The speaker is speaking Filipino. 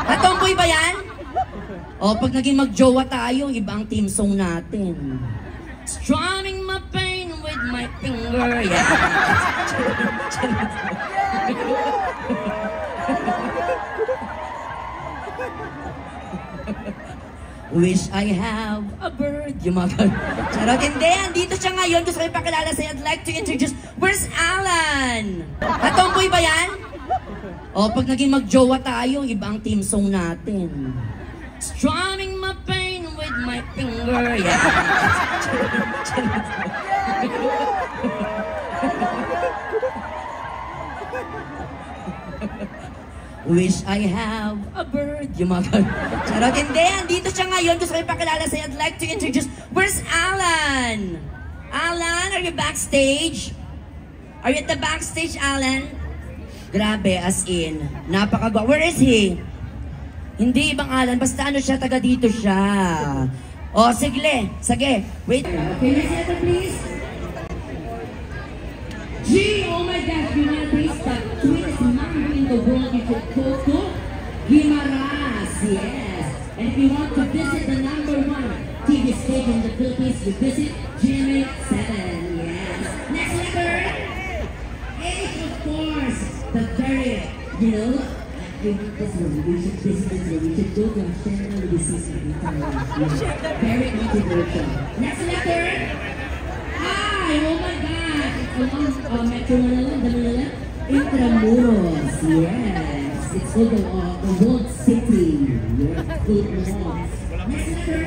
Katomboy ba yan? O, pag naging magjowa tayo, iba ang team song natin. Strumming my pain with my finger. Yeah. Wish I have a bird. Yung mga charot. Hindi, andito siya ngayon. Gusto ko ipakilala sa'yo. I'd like to introduce, where's Alan? Katomboy ba yan? O, pag naging magjowa tayo, iba ang team song natin. Strumming my pain with my finger. Yeah. Wish I have a bird. Yung mga charot. Hindi, andito siya ngayon. Gusto ko ipakilala sa'yo. I'd like to introduce, where's Alan? Alan, are you backstage? Are you at the backstage, Alan? Grabe, as in. Napakagwa. Where is he? Hindi ibang Alan. Basta ano siya, taga dito siya. O, sige. Wait. Okay, next letter, please. G, oh my gosh, you wanna taste the sweetest mango in the world, you should go to Guimaras, yes. And if you want to visit the #1 TV station in the Philippines, you visit GMA 7, yes. Next letter, H, of course, the very, you know, we should visit this one, we should go to a channel this is very controversial. Next letter, I, oh my God. Metro Manila, Intramuros, yes. It's called the World City. Yes, good malls. Next letter,